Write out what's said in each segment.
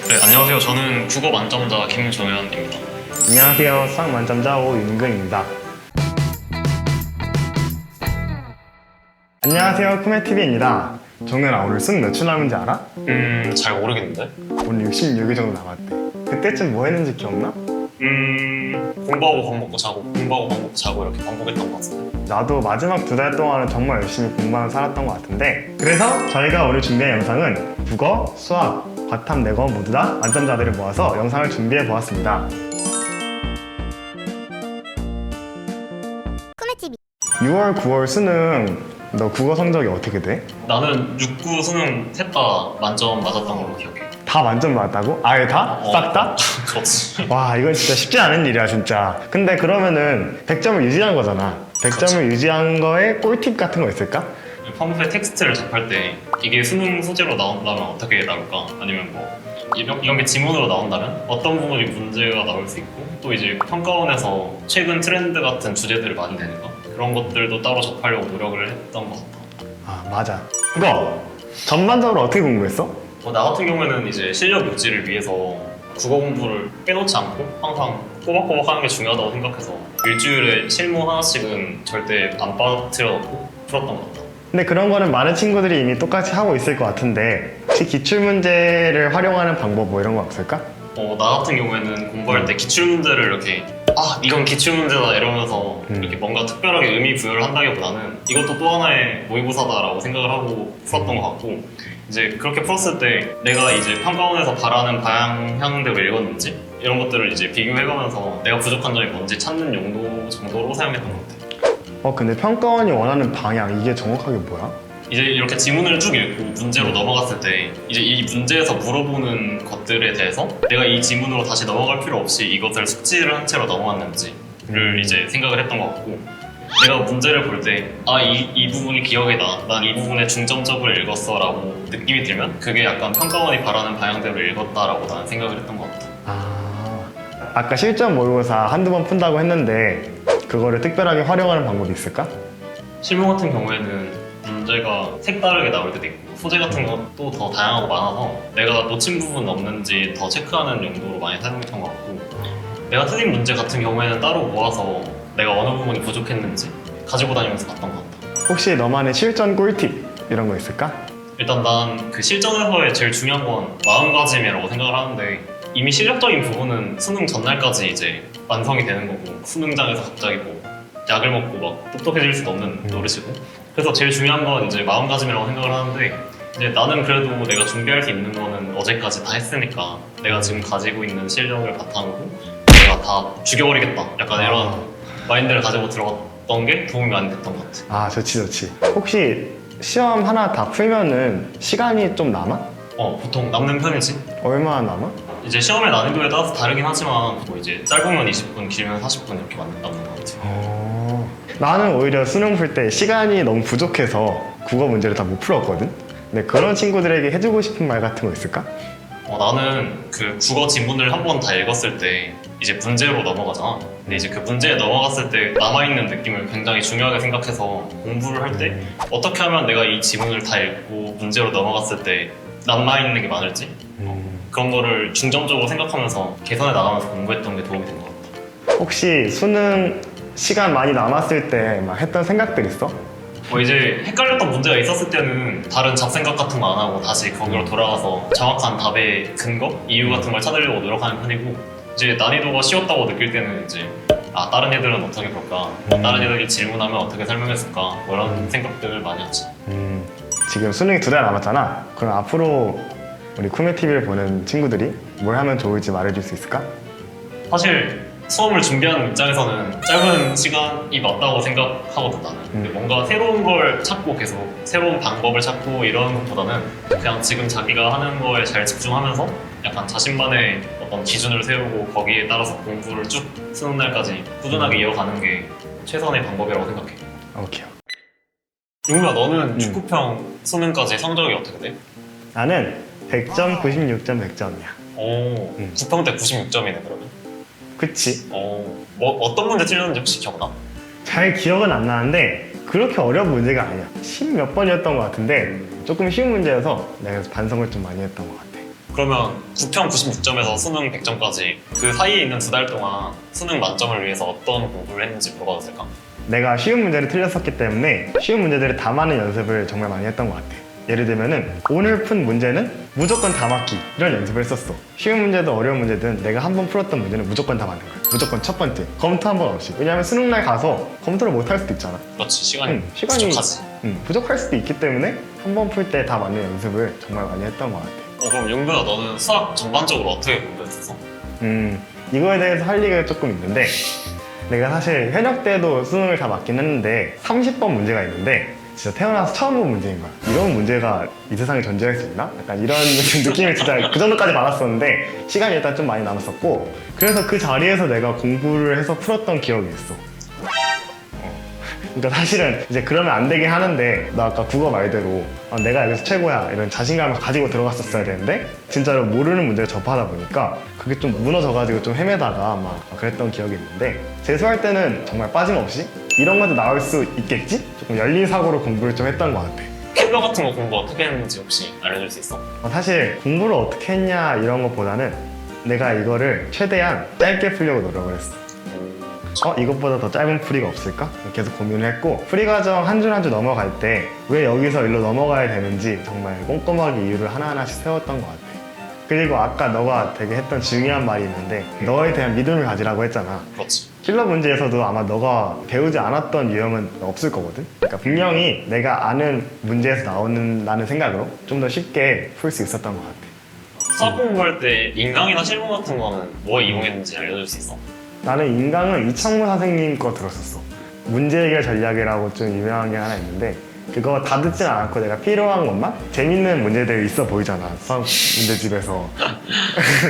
네, 안녕하세요. 저는 국어 만점자 김종현입니다. 안녕하세요. 수학 만점자 오윤근입니다. 안녕하세요. 쿠메TV입니다. 종현아, 오늘 수능 몇출 남은지 알아? 잘 모르겠는데? 오늘 66일 정도 남았대. 그때쯤 뭐 했는지 기억나? 공부하고 밥 먹고 자고, 공부하고 밥 먹고 자고 이렇게 반복했던 것 같은데. 나도 마지막 2달 동안은 정말 열심히 공부하며 살았던 것 같은데, 그래서 저희가 오늘 준비한 영상은 국어, 수학, 과탐 4권 모두 다 만점자들을 모아서 영상을 준비해 보았습니다. 쿠메TV 6월, 9월 수능 너 국어 성적이 어떻게 돼? 나는 6, 9 수능 셋 다 만점 맞았던 걸로 기억해. 다 만점 맞았다고? 아예 다? 싹 다? 그렇지. 와, 이건 진짜 쉽지 않은 일이야 진짜. 근데 그러면은 100점을 유지한 거잖아. 100점을 유지한 거에 꿀팁 같은 거 있을까? 펌프에 텍스트를 접할 때 이게 수능 소재로 나온다면 어떻게 나올까? 아니면 뭐 이런 게 지문으로 나온다면 어떤 부분이 문제가 나올 수 있고, 또 이제 평가원에서 최근 트렌드 같은 주제들을 많이 내니까 그런 것들도 따로 접하려고 노력을 했던 것 같아. 아, 맞아. 그거 전반적으로 어떻게 공부했어? 나 같은 경우에는 이제 실력 유지를 위해서 국어 공부를 빼놓지 않고 항상 꼬박꼬박 하는 게 중요하다고 생각해서 일주일에 실무 하나씩은 절대 안 빠뜨려 놓고 풀었던 것 같아. 근데 그런 거는 많은 친구들이 이미 똑같이 하고 있을 것 같은데, 혹시 기출문제를 활용하는 방법 뭐 이런 거 없을까? 나 같은 경우에는 공부할 때 기출문제를 이렇게 이건 기출문제다 이러면서 이렇게 뭔가 특별하게 의미 부여를 한다기보다는 이것도 또 하나의 모의고사다라고 생각을 하고 풀었던 것 같고, 이제 그렇게 풀었을 때 내가 이제 평가원에서 바라는 방향대로 읽었는지 이런 것들을 이제 비교해가면서 내가 부족한 점이 뭔지 찾는 용도 정도로 사용했던 것 같아. 근데 평가원이 원하는 방향, 이게 정확하게 뭐야? 이제 이렇게 지문을 쭉 읽고 문제로 넘어갔을 때 이제 이 문제에서 물어보는 것들에 대해서 내가 이 지문으로 다시 넘어갈 필요 없이 이것을 숙지를 한 채로 넘어갔는지를 이제 생각을 했던 것 같고, 내가 문제를 볼 때 이 부분이 기억에 난 이 부분에 중점적으로 읽었어 라고 느낌이 들면 그게 약간 평가원이 바라는 방향대로 읽었다라고 나는 생각을 했던 것 같아. 아까 실전 모의고사 한두 번 푼다고 했는데 그거를 특별하게 활용하는 방법이 있을까? 실무 같은 경우에는 문제가 색다르게 나올 때도 있고 소재 같은 것도 더 다양하고 많아서 내가 놓친 부분 없는지 더 체크하는 용도로 많이 사용했던 것 같고, 내가 틀린 문제 같은 경우에는 따로 모아서 내가 어느 부분이 부족했는지 가지고 다니면서 봤던 것 같아. 혹시 너만의 실전 꿀팁 이런 거 있을까? 일단 난 그 실전에서의 제일 중요한 건 마음가짐이라고 생각을 하는데, 이미 실력적인 부분은 수능 전날까지 이제 완성이 되는 거고 수능장에서 갑자기 뭐 약을 먹고 막 똑똑해질 수도 없는 노릇이고, 그래서 제일 중요한 건 이제 마음가짐이라고 생각을 하는데, 이제 나는 그래도 내가 준비할 수 있는 거는 어제까지 다 했으니까 내가 지금 가지고 있는 실력을 바탕으로 내가 다 죽여버리겠다 약간 이런 마인드를 가지고 들어갔던 게 도움이 많이 됐던 것 같아. 좋지. 혹시 시험 하나 다 풀면은 시간이 좀 남아? 보통 남는 편이지. 얼마나 남아? 이제 시험의 난이도에 따라서 다르긴 하지만 뭐 이제 짧으면 20분, 길면 40분 이렇게 남는 것 같아. 나는 오히려 수능 풀 때 시간이 너무 부족해서 국어 문제를 다 못 풀었거든? 근데 그런 친구들에게 해주고 싶은 말 같은 거 있을까? 나는 그 국어 지문을 한 번 다 읽었을 때 이제 문제로 넘어가잖아. 근데 이제 그 문제에 넘어갔을 때 남아있는 느낌을 굉장히 중요하게 생각해서 공부를 할 때 어떻게 하면 내가 이 지문을 다 읽고 문제로 넘어갔을 때 남아있는 게 많을지 그런 거를 중점적으로 생각하면서 개선해 나가면서 공부했던 게 도움이 된 것 같아. 혹시 수능 시간 많이 남았을 때 막 했던 생각들 있어? 이제 헷갈렸던 문제가 있었을 때는 다른 잡생각 같은 거 안 하고 다시 거기로 돌아가서 정확한 답의 근거? 이유 같은 걸 찾으려고 노력하는 편이고, 이제 난이도가 쉬웠다고 느낄 때는 이제 다른 애들은 어떻게 볼까? 다른 애들이 질문하면 어떻게 설명했을까? 뭐 이런 생각들을 많이 하지. 지금 수능이 2달 남았잖아. 그럼 앞으로 우리 쿠메TV를 보는 친구들이 뭘 하면 좋을지 말해줄 수 있을까? 사실 수험을 준비하는 입장에서는 짧은 시간이 맞다고 생각하거든 나는. 근데 뭔가 새로운 걸 찾고 계속 새로운 방법을 찾고 이런 것보다는 그냥 지금 자기가 하는 거에 잘 집중하면서 약간 자신만의 어떤 기준을 세우고 거기에 따라서 공부를 쭉 수능 날까지 꾸준하게 이어가는 게 최선의 방법이라고 생각해. 오케이. 용미야, 너는 축구평 수능까지 성적이 어떻게 돼? 나는 100점, 96점, 100점이야. 9평 때 96점이네 그러면. 그치? 뭐 어떤 문제 틀렸는지 혹시 기억나? 잘 기억은 안 나는데 그렇게 어려운 문제가 아니야. 10몇 번이었던 것 같은데 조금 쉬운 문제여서 내가 반성을 좀 많이 했던 것 같아. 그러면 9평 96점에서 수능 100점까지 그 사이에 있는 2달 동안 수능 만점을 위해서 어떤 공부를 했는지 물어봐도 될까? 내가 쉬운 문제를 틀렸었기 때문에 쉬운 문제들을 다 맞는 연습을 정말 많이 했던 것 같아. 예를 들면은 오늘 푼 문제는 무조건 다 맞기 이런 연습을 했었어. 쉬운 문제든 어려운 문제든 내가 한 번 풀었던 문제는 무조건 다 맞는 거야. 무조건 첫 번째 검토 한 번 없이. 왜냐하면 수능날 가서 검토를 못 할 수도 있잖아. 그렇지, 시간이 시간이 부족하지. 부족할 수도 있기 때문에 한 번 풀 때 다 맞는 연습을 정말 많이 했던 것 같아. 그럼 용규야, 너는 수학 전반적으로 어떻게 공부했었어? 이거에 대해서 할 얘기가 조금 있는데, 내가 사실 현역 때도 수능을 다 맞긴 했는데 30번 문제가 있는데 진짜 태어나서 처음 본 문제인 거야. 이런 문제가 이 세상에 존재할 수 있나? 약간 이런 느낌을 진짜 그 정도까지 받았었는데 시간이 일단 좀 많이 남았었고, 그래서 그 자리에서 내가 공부를 해서 풀었던 기억이 있어. 그러니까 사실은 이제 그러면 안 되긴 하는데, 나 아까 국어 말대로 내가 여기서 최고야 이런 자신감을 가지고 들어갔었어야 되는데 진짜로 모르는 문제를 접하다 보니까 그게 좀 무너져가지고 좀 헤매다가 막 그랬던 기억이 있는데, 재수할 때는 정말 빠짐없이 이런 것도 나올 수 있겠지? 조금 열린 사고로 공부를 좀 했던 것 같아. 킬러 같은 거 공부 어떻게 했는지 혹시 알려줄 수 있어? 사실 공부를 어떻게 했냐 이런 것보다는 내가 이거를 최대한 짧게 풀려고 노력을 했어. 이것보다 더 짧은 풀이가 없을까? 계속 고민을 했고, 풀이 과정 한 줄 한 줄 넘어갈 때 왜 여기서 일로 넘어가야 되는지 정말 꼼꼼하게 이유를 하나하나씩 세웠던 것 같아. 그리고 아까 너가 되게 했던 중요한 말이 있는데, 너에 대한 믿음을 가지라고 했잖아. 그렇지. 킬러 문제에서도 아마 너가 배우지 않았던 유형은 없을 거거든? 그러니까 분명히 내가 아는 문제에서 나오는다는 생각으로 좀 더 쉽게 풀 수 있었던 것 같아. 수학 공부할 때 인강이나 실무 같은 거는 뭐 이용했는지 알려줄 수 있어? 나는 인강은 이창무 선생님 거 들었었어. 문제 해결 전략이라고 좀 유명한 게 하나 있는데, 그거 다 듣진 않고 내가 필요한 것만? 재밌는 문제들이 있어 보이잖아, 수학 문제집에서.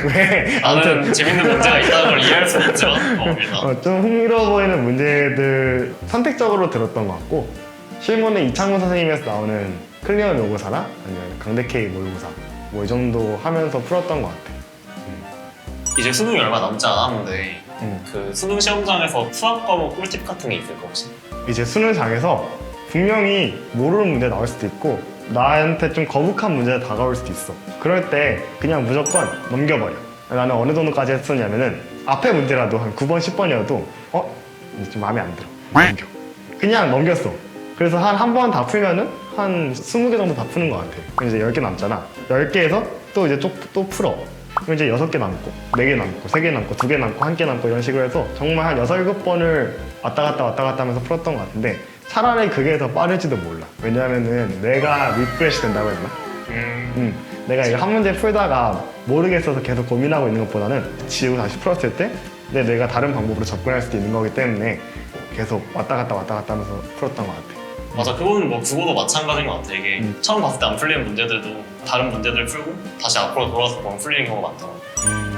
왜? 나는 재밌는 문제가 있다는 걸 이해할 수 없지만 일단 좀 흥미로워 보이는 문제들 선택적으로 들었던 것 같고, 실무는 이창무 선생님에서 나오는 클리어 모의고사나 아니면 강대 K 모의고사 뭐 이 정도 하면서 풀었던 것 같아. 이제 수능이 얼마 남지 않았는데 그 수능 시험장에서 수학 과목 꿀팁 같은 게 있을까 혹시? 이제 수능장에서 분명히 모르는 문제 나올 수도 있고 나한테 좀 거북한 문제가 다가올 수도 있어. 그럴 때 그냥 무조건 넘겨버려. 나는 어느 정도까지 했었냐면은 앞에 문제라도 한 9번, 10번이어도 이제 좀 마음에 안 들어. 넘겨. 그냥 넘겼어. 그래서 한 번 다 풀면은 한 20개 정도 다 푸는 것 같아. 그럼 이제 10개 남잖아. 10개에서 또 이제 또 풀어. 그럼 이제 6개 남고, 4개 남고, 3개 남고, 2개 남고, 1개 남고 이런 식으로 해서 정말 한 6, 7번을 왔다 갔다 하면서 풀었던 것 같은데, 차라리 그게 더 빠를지도 몰라. 왜냐면은 내가 리프레시 된다고 했나? 내가 이거 한 문제 풀다가 모르겠어서 계속 고민하고 있는 것보다는 지우고 다시 풀었을 때 내가 다른 방법으로 접근할 수도 있는 거기 때문에 계속 왔다 갔다 하면서 풀었던 것 같아. 맞아, 그거는 뭐 국어도 마찬가지인 것 같아. 이게 처음 봤을 때 안 풀리는 문제들도 다른 문제들 풀고 다시 앞으로 돌아서 보면 풀리는 경우가 많더라.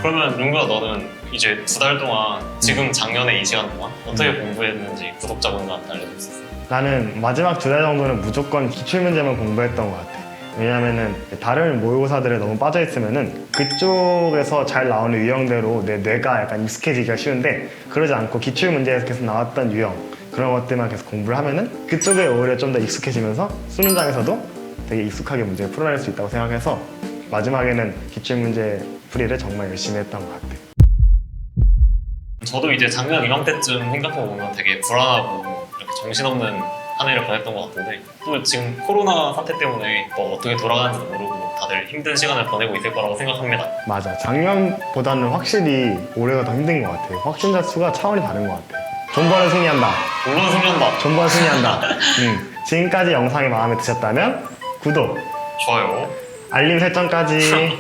그러면 윤구야, 너는 이제 2달 동안 지금 작년에 이 시간 동안 어떻게 공부했는지 구독자분들한테 알려줄 수 있어? 나는 마지막 2달 정도는 무조건 기출문제만 공부했던 것 같아. 왜냐면은 다른 모의고사들에 너무 빠져있으면은 그쪽에서 잘 나오는 유형대로 내 뇌가 약간 익숙해지기가 쉬운데, 그러지 않고 기출문제에서 계속 나왔던 유형 그런 것들만 계속 공부를 하면은 그쪽에 오히려 좀 더 익숙해지면서 수능장에서도 되게 익숙하게 문제를 풀어낼 수 있다고 생각해서 마지막에는 기출문제 풀이를 정말 열심히 했던 것 같아. 저도 이제 작년 이맘때쯤 생각해보면 되게 불안하고 이렇게 정신없는 한 해를 보냈던 것 같은데, 또 지금 코로나 사태 때문에 또 어떻게 돌아가는지도 모르고 다들 힘든 시간을 보내고 있을 거라고 생각합니다. 맞아, 작년보다는 확실히 올해가 더 힘든 것 같아. 확진자 수가 차원이 다른 것 같아. 존버는 승리한다. 물론 승리한다. 존버는 승리한다. 지금까지 영상이 마음에 드셨다면 구독, 좋아요. 알림 설정까지